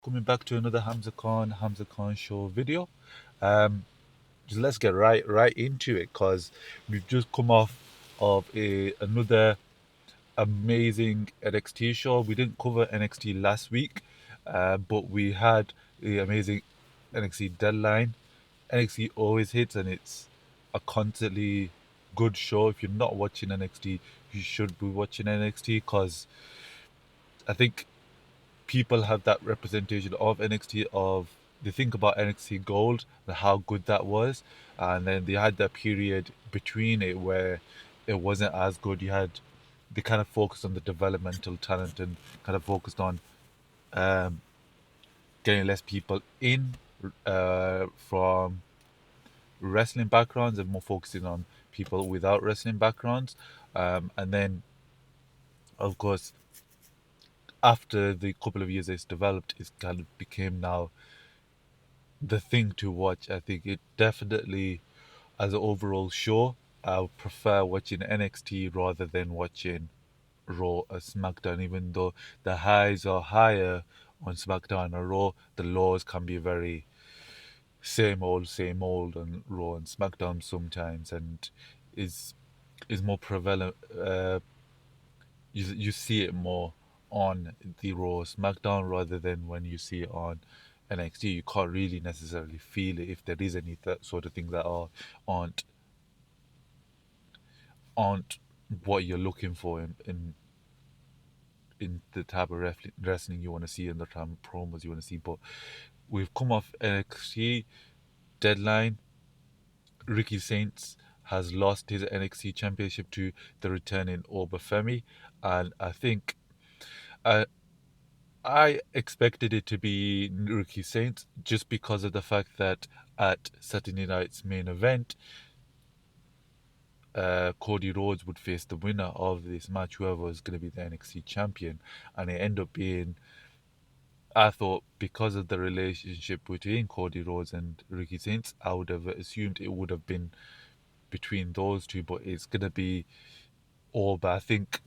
Coming back to another Hamza Khan show video. Um, just let's get right into it because we've just come off of another amazing NXT show. We didn't cover NXT last week, but we had the amazing NXT deadline. NXT always hits, and it's a constantly good show. If you're not watching NXT, you should be watching NXT because I think people have that representation of NXT of they think about NXT Gold and how good that was, and then they had that period between it where it wasn't as good. You had they kind of focused on the developmental talent and kind of focused on um, getting less people in from wrestling backgrounds and more focusing on people without wrestling backgrounds. And then, of course, after the couple of years it's developed, it's kind of became now the thing to watch. I think it definitely, as an overall show, I would prefer watching NXT rather than watching Raw or SmackDown, even though the highs are higher on SmackDown or Raw, the lows can be very same old on Raw and SmackDown sometimes, and is is more prevalent. You see it more on the Raw SmackDown rather than when you see it on NXT. You can't really necessarily feel it if there is any that sort of things that aren't aren't what you're looking for in the type of wrestling you want to see and the type of promos you want to see. But we've come off NXT deadline. Ricky Saints has lost his NXT championship to the returning Obafemi, and I think uh, I expected it to be Ricky Saints just because of the fact that at Saturday night's main event, Cody Rhodes would face the winner of this match, whoever was going to be the NXT champion, and it ended up being. I thought because of the relationship between Cody Rhodes and Ricky Saints, I would have assumed it would have been between those two, but it's going to be all. But I think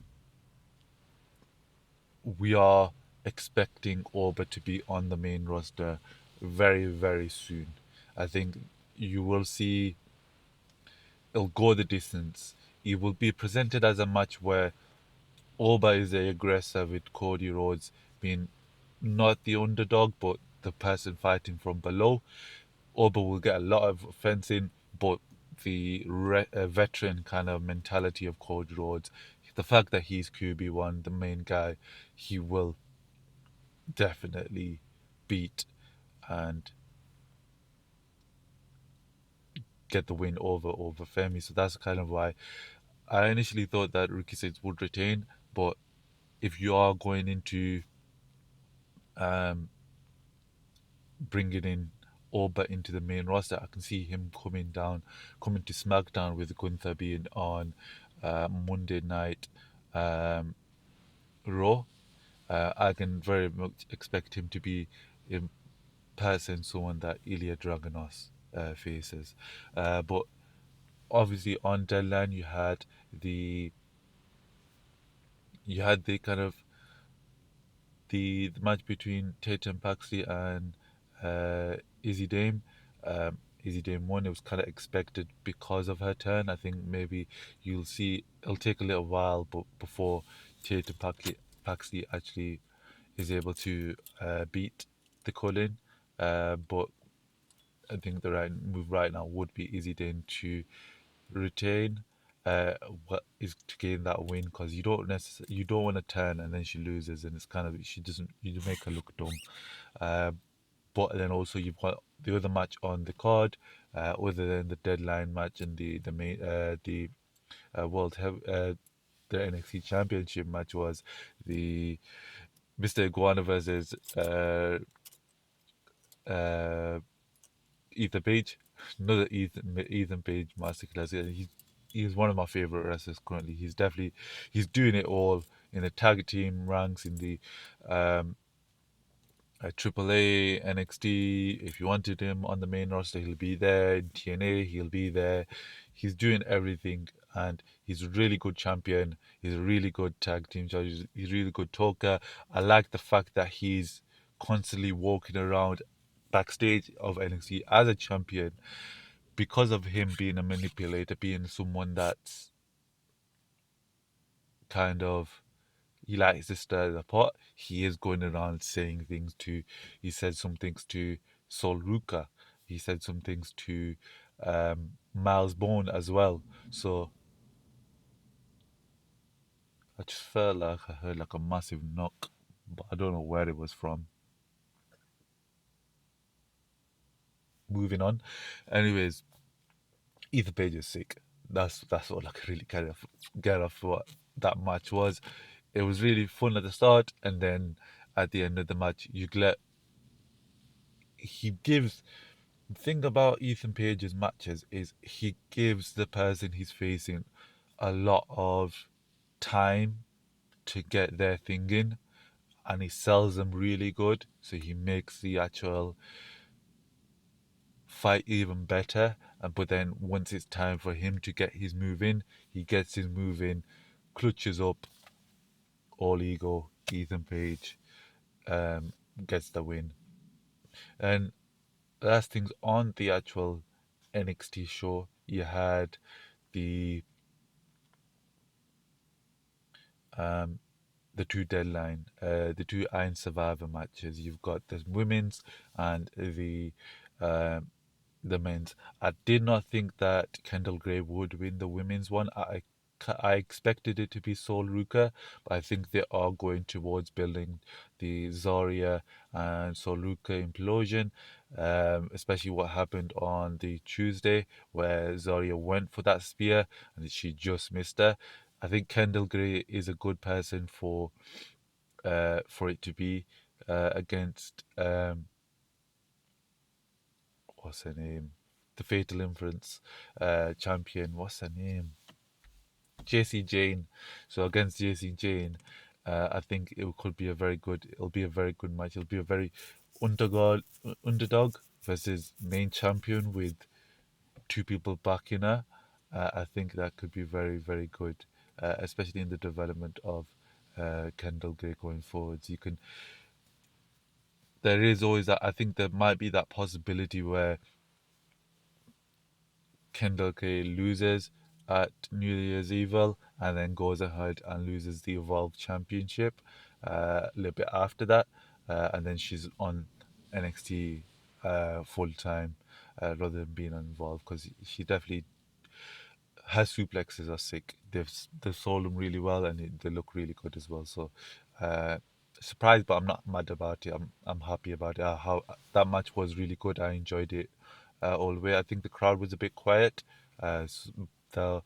we are expecting Orba to be on the main roster very soon. I think you will see it'll go the distance. It will be presented as a match where Orba is the aggressor with Cody Rhodes being not the underdog but the person fighting from below. Orba will get a lot of fencing, but the veteran kind of mentality of Cody Rhodes, the fact that he's QB1, the main guy, he will definitely beat and get the win over Femi. So that's kind of why I initially thought that Ricky Saints would retain. But if you are going into um, bringing in Orba into the main roster, I can see him coming to SmackDown with Gunther being on Monday night um, Raw. I can very much expect him to be in person someone that Ilya Dragunov faces. But obviously on deadline the you had the kind of the match between Tatum Paxley and Izzy Dame. Izzy Dame won. It was kind of expected because of her turn. I think maybe you'll see it'll take a little while, but before Tatum Paxley actually is able to beat the Cullen. But I think the right move right now would be Izzy Dame to retain what is to gain that win because you don't want to turn and then she loses and it's kind of she doesn't you make her look dumb. Uh, but then also you've got the other match on the card, other than the deadline match and the main the world the NXT Championship match was the Mr. Iguana versus uh, Ethan Page, another Ethan Page masterclass. Yeah, he's one of my favorite wrestlers currently. He's doing it all in the tag team ranks in the um, AAA, NXT. If you wanted him on the main roster, he'll be there. In TNA, he'll be there. He's doing everything, and he's a really good champion. He's a really good tag team judge. He's a really good talker. I like the fact that he's constantly walking around backstage of NXT as a champion because of him being a manipulator, being someone that's kind of he likes to stir the pot. He is going around saying things to. He said some things to Sol Ruka. He said some things to Miles Bone as well. So I just felt like I heard like a massive knock, but I don't know where it was from. Moving on. Anyways, Ethan Page is sick. That's all I can really get off what that match was. It was really fun at the start, and then at the end of the match, you get he gives. The thing about Ethan Page's matches is he gives the person he's facing a lot of time to get their thing in, and he sells them really good. So he makes the actual fight even better. And but then once it's time for him to get his move in, he gets his move in, clutches up, all ego. Ethan Page um, gets the win. And last things on the actual NXT show, you had the um, the two deadline, the two Iron Survivor matches. You've got the women's and um, the men's. I did not think that Kendall Gray would win the women's one. I expected it to be Sol Ruka, but I think they are going towards building the Zarya and Sol Ruka implosion, especially what happened on the Tuesday where Zarya went for that spear and she just missed her. I think Kendall Gray is a good person for it to be against what's her name? The Fatal Influence champion. What's her name? JC Jane. So against JC Jane, I think it could be a very good. It'll be a very good match. It'll be a very underdog versus main champion with two people backing her. I think that could be very very good, especially in the development of Kendall Gray going forwards. You can. There is always that. I think there might be that possibility where Kendall Gray loses at New Year's Evil and then goes ahead and loses the Evolve Championship a little bit after that. And then she's on NXT full time rather than being involved because she definitely her suplexes are sick. They've sold them really well and they look really good as well. So uh, surprised, but I'm not mad about it. I'm happy about it. How that match was really good. I enjoyed it all the way. I think the crowd was a bit quiet, the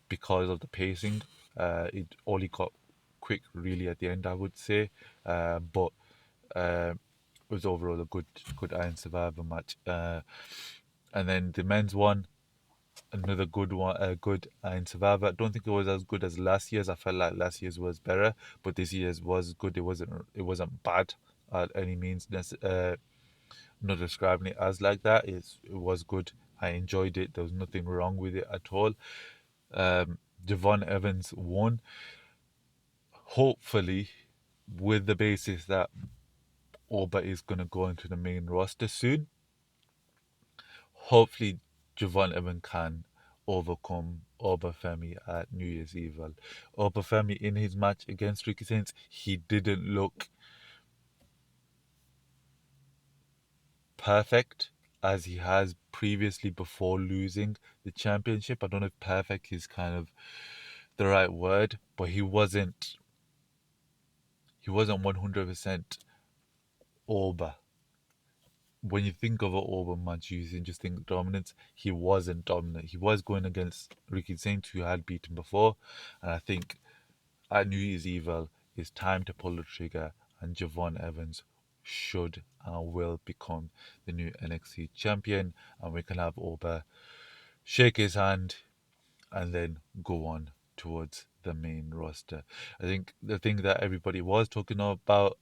because of the pacing. It only got quick really at the end, I would say, but it was overall a good Iron Survivor match. And then the men's one, another good one, good Iron Survivor. I don't think it was as good as last year's. I felt like last year's was better, but this year's was good. It wasn't bad at any means. Not describing it as like that. It was good. I enjoyed it. There was nothing wrong with it at all. Javon Evans won. Hopefully, with the basis that Oba is going to go into the main roster soon, hopefully Javon Evans can overcome Obafemi at New Year's Evil. Obafemi in his match against Ricky Saints, he didn't look perfect as he has previously before losing the championship. I don't know if perfect is kind of the right word, but he wasn't 100% Oba. When you think of an Oba match, you just think dominance. He wasn't dominant. He was going against Ricky Saints, who had beaten before, and I think at New Year's Evil, it's time to pull the trigger, and Javon Evans should and will become the new NXT champion, and we can have Oba shake his hand and then go on towards the main roster. I think the thing that everybody was talking about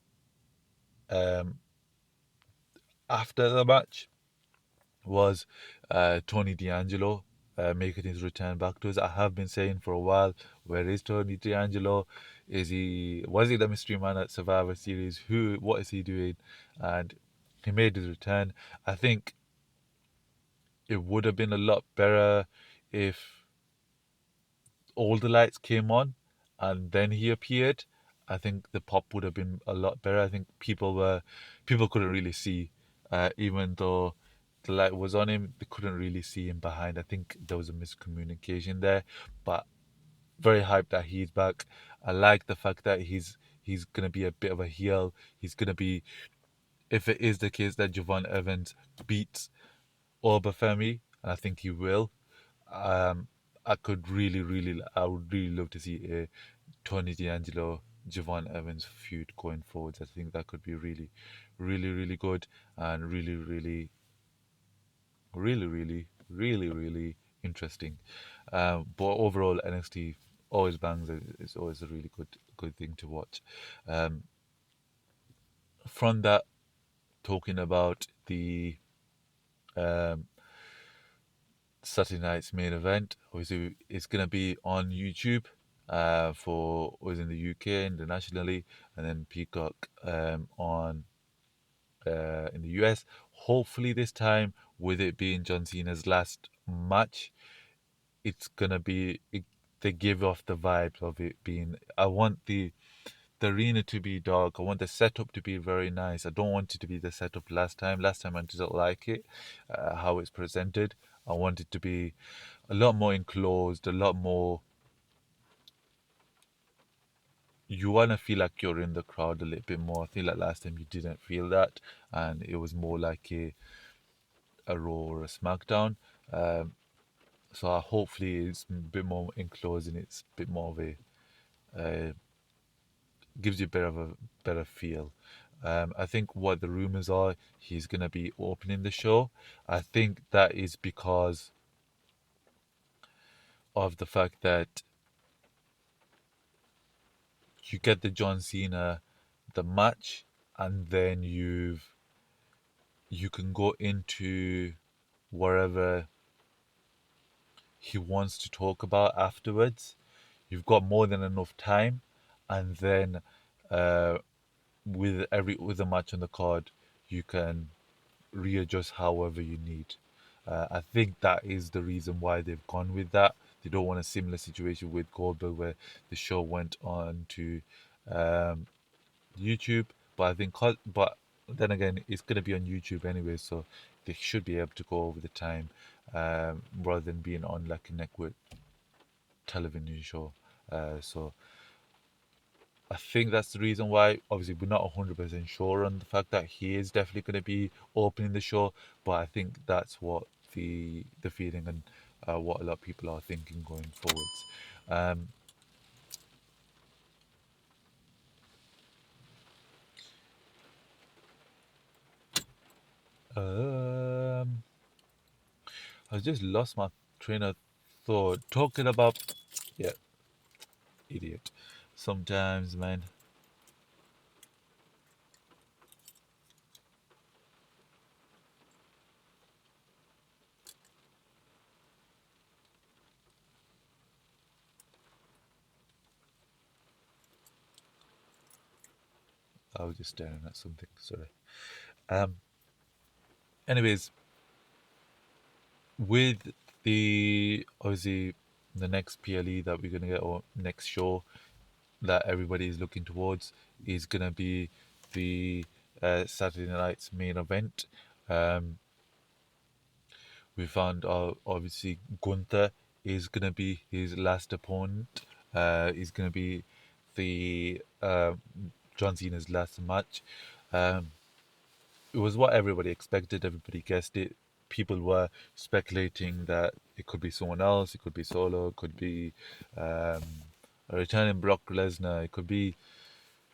um, after the match was Tony D'Angelo making his return back to us. I have been saying for a while, where is Tony D'Angelo? Is he was he the mystery man at Survivor Series? What is he doing? And he made his return. I think it would have been a lot better if all the lights came on and then he appeared. I think the pop would have been a lot better. I think people couldn't really see, even though the light was on him, they couldn't really see him behind. I think there was a miscommunication there, but very hyped that he's back. I like the fact that he's gonna be a bit of a heel. He's gonna be, if it is the case that Javon Evans beats Obafemi, and I think he will. Um, I would really love to see a Tony D'Angelo, Javon Evans feud going forwards. I think that could be really good and really interesting. But overall, NXT always bangs. It's always a really good thing to watch. Um, from that, talking about the um, Saturday night's main event, obviously it's gonna be on YouTube. For was in the UK internationally, and then Peacock on in the US. Hopefully, this time, with it being John Cena's last match, it's gonna be. They give off the vibes of it being. I want the arena to be dark. I want the setup to be very nice. I don't want it to be the setup last time. Last time I didn't like it, how it's presented. I want it to be a lot more enclosed, a lot more. You want to feel like you're in the crowd a little bit more. I feel like last time you didn't feel that, and it was more like a Raw or a SmackDown. Um, so hopefully it's a bit more enclosed and it's a bit more of a gives you a bit of a better feel. I think what the rumors are, he's gonna be opening the show. I think that is because of the fact that you get the John Cena, the match, and then you can go into wherever he wants to talk about afterwards. You've got more than enough time, and then uh, with a match on the card, you can readjust however you need. I think that is the reason why they've gone with that. They don't want a similar situation with Goldberg where the show went on to um, YouTube, but I think but then again it's gonna be on YouTube anyway, so they should be able to go over the time rather than being on like a network television show. So I think that's the reason why. Obviously, we're not 100% sure on the fact that he is definitely going to be opening the show, but I think that's what the feeling and what a lot of people are thinking going forwards. Um, um, I just lost my train of thought. Talking about, yeah, idiot. Sometimes, man, I was just staring at something. Sorry. Um. Anyways, with the obviously the next PLE that we're gonna get or next show that everybody is looking towards is gonna be the Saturday night's main event. Um, we found out obviously Gunther is gonna be his last opponent. Is gonna be the John Cena's last match. Um, it was what everybody expected. Everybody guessed it. People were speculating that it could be someone else. It could be Solo. It could be um, a returning Brock Lesnar. It could be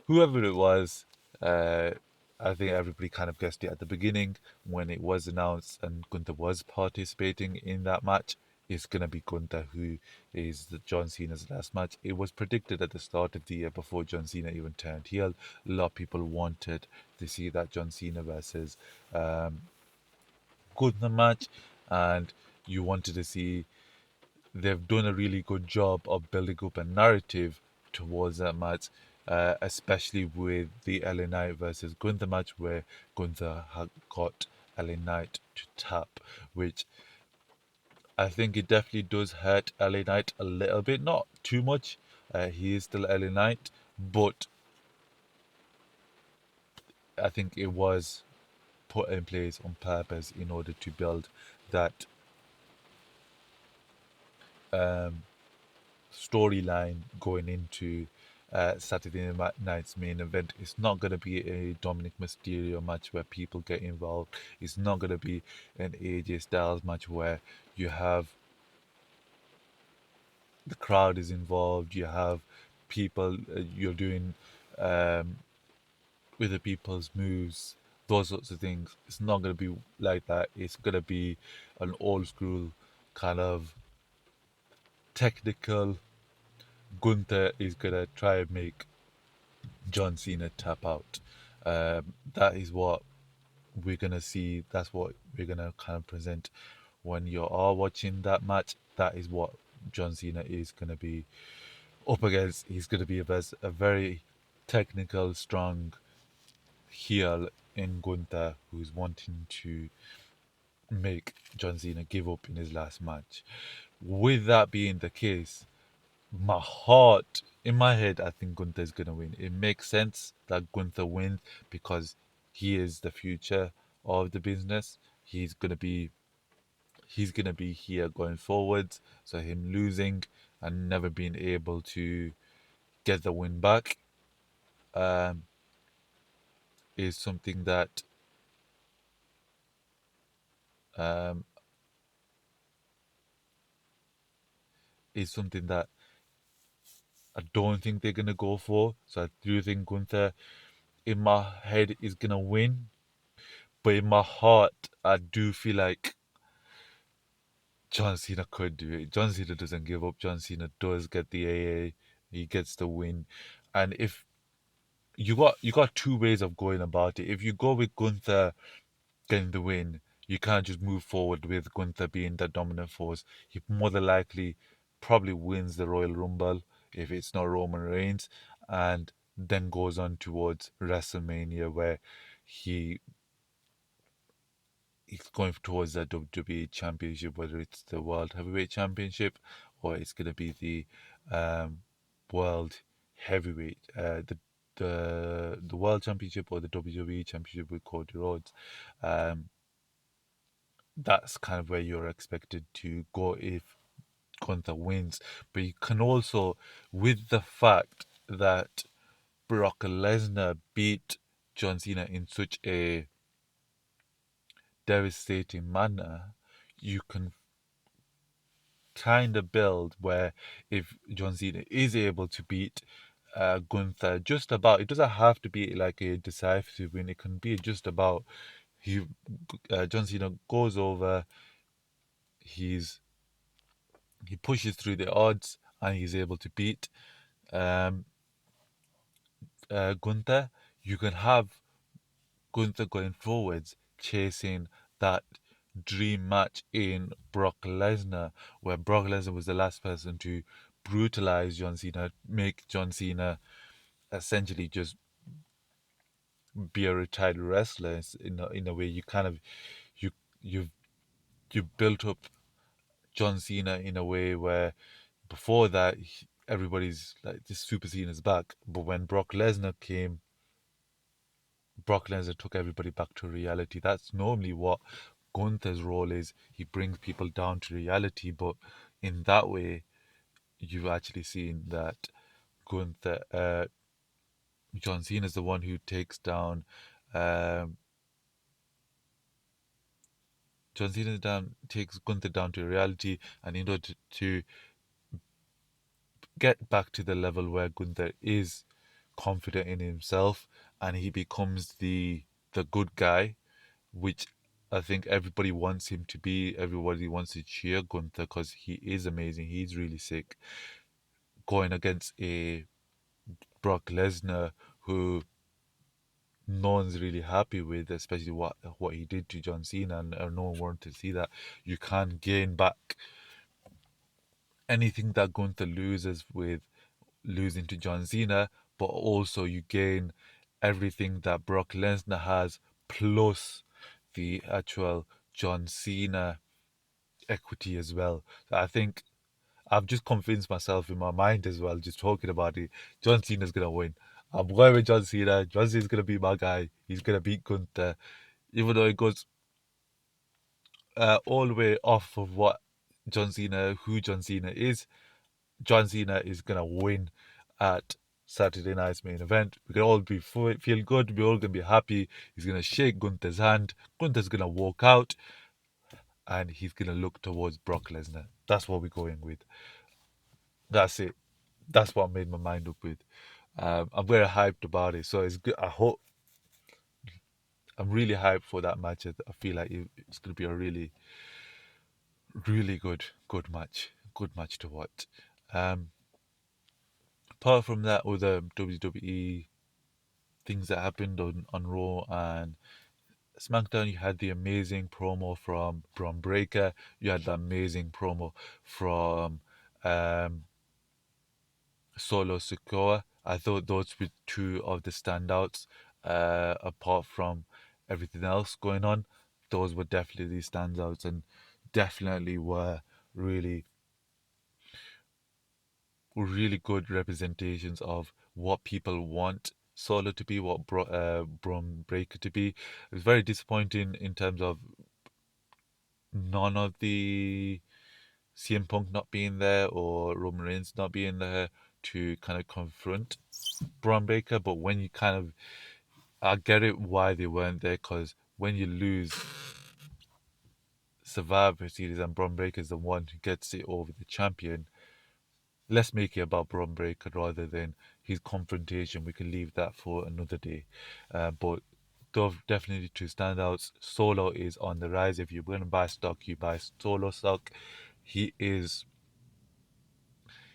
whoever it was. Uh, I think everybody kind of guessed it at the beginning when it was announced and Gunther was participating in that match. It's gonna be Gunther who is the John Cena's last match. It was predicted at the start of the year before John Cena even turned heel. A lot of people wanted to see that John Cena versus um, Gunther match, and you wanted to see. they've done a really good job of building up a narrative towards that match, especially with the LA Knight versus Gunther match, where Gunther had got LA Knight to tap, which I think it definitely does hurt LA Knight a little bit, not too much. He is still LA Knight, but I think it was put in place on purpose in order to build that um, storyline going into Saturday night's main event. It's not going to be a Dominic Mysterio match where people get involved. It's not going to be an AJ Styles match where you have the crowd is involved. You have people you're doing um, with the people's moves, those sorts of things. It's not going to be like that. It's going to be an old school kind of technical. Gunther is going to try and make John Cena tap out. That is what we're gonna see. That's what we're gonna kind of present when you are watching that match. That is what John Cena is gonna be up against. He's gonna be a very technical, strong heel in Gunther who's wanting to make John Cena give up in his last match. With that being the case, my heart in my head, I think Gunther's gonna win. It makes sense that Gunther wins because he is the future of the business. He's gonna be here going forward. So him losing and never being able to get the win back um, is something that um, is something that I don't think they're gonna go for. So I do think Gunther in my head is gonna win, but in my heart I do feel like John Cena could do it. John Cena doesn't give up. John Cena does get the AA. He gets the win. And if you got two ways of going about it. If you go with Gunther getting the win, you can't just move forward with Gunther being the dominant force. He more than likely probably wins the Royal Rumble if it's not Roman Reigns, and then goes on towards WrestleMania where he he's going towards the WWE Championship, whether it's the World Heavyweight Championship or it's going to be the um, World Heavyweight, the World Championship or the WWE Championship with Cody Rhodes. Um, that's kind of where you're expected to go if Gunther wins. But you can also, with the fact that Brock Lesnar beat John Cena in such a devastating manner, you can kind of build where if John Cena is able to beat Gunther just about, it doesn't have to be like a decisive win. It can be just about he John Cena goes over, he's he pushes through the odds and he's able to beat um, Gunther. You can have Gunther going forwards chasing that dream match in Brock Lesnar, where Brock Lesnar was the last person to brutalize John Cena, make John Cena essentially just be a retired wrestler. In a way, you kind of you you've you built up John Cena in a way where before that everybody's like this Super Cena's back, but when Brock Lesnar came, Brock Lesnar took everybody back to reality. That's normally what Gunther's role is. He brings people down to reality, but in that way, you've actually seen that Gunther, John Cena is the one who takes down, um, John Cena takes Gunther down to reality, and in order to get back to the level where Gunther is confident in himself and he becomes the good guy, which I think everybody wants him to be. Everybody wants to cheer Gunther because he is amazing. He's really sick. Going against a Brock Lesnar who no one's really happy with, especially what he did to John Cena, and no one wanted to see that. You can't gain back anything that Gunther loses with losing to John Cena, but also you gain everything that Brock Lesnar has plus the actual John Cena equity as well. So I think I've just convinced myself in my mind as well, just talking about it. John Cena's gonna win. I'm going with John Cena. John Cena's gonna be my guy. He's gonna beat Gunther, even though it goes all the way off of what who John Cena is. John Cena is gonna win at Saturday night's main event. We can all feel good. We're all gonna be happy. He's gonna shake Gunther's hand. Gunther's gonna walk out, and he's gonna look towards Brock Lesnar. That's what we're going with. That's it. That's what I made my mind up with. I'm very hyped about it. So it's good. I hope I'm really hyped for that match. I feel like it's gonna be a really, really good match to watch. Um, Apart from that, other WWE things that happened on Raw and SmackDown, you had the amazing promo from Braun Breaker. You had the amazing promo from um, Solo Sikoa. I thought those were two of the standouts. Apart from everything else going on, those were definitely standouts and definitely were really, really good representations of what people want Solo to be, what Braun Breaker to be. It was very disappointing in terms of none of the CM Punk not being there or Roman Reigns not being there to kind of confront Braun Breaker. But when you kind of, I get it why they weren't there, because when you lose Survivor Series and Braun Breaker is the one who gets it over the champion, let's make it about Braun Breaker rather than his confrontation. We can leave that for another day. But those definitely two standouts. Solo is on the rise. If you're going to buy stock, you buy Solo stock. He is.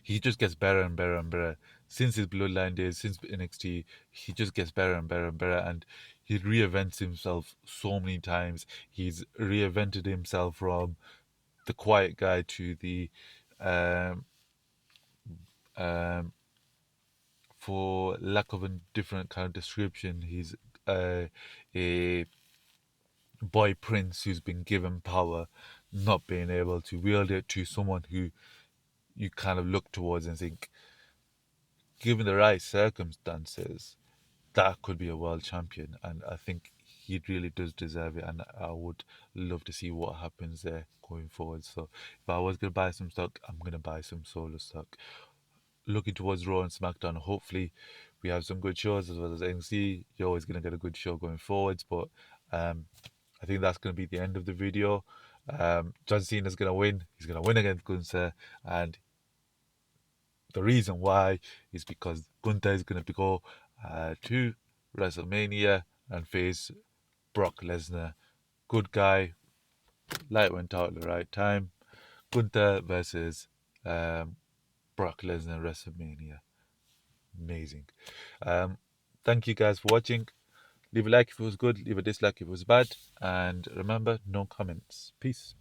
He just gets better and better and better since his Bloodline days, since NXT. He just gets better and better and better, and he reinvents himself so many times. He's reinvented himself from the quiet guy to the um, um, for lack of a different kind of description, he's a boy prince who's been given power, not being able to wield it, to someone who you kind of look towards and think, given the right circumstances, that could be a world champion. And I think he really does deserve it. And I would love to see what happens there going forward. So if I was going to buy some stock, I'm going to buy some Solo stock. Looking towards Raw and SmackDown, hopefully we have some good shows as well as NXT. You're always going to get a good show going forwards, but I think that's going to be the end of the video. John Cena's going to win. He's going to win against Gunther, and the reason why is because Gunther is going to go to WrestleMania and face Brock Lesnar. Good guy, light went out at the right time. Gunther versus Brock Lesnar WrestleMania. Amazing. Thank you guys for watching. Leave a like if it was good, leave a dislike if it was bad, and remember, no comments. Peace.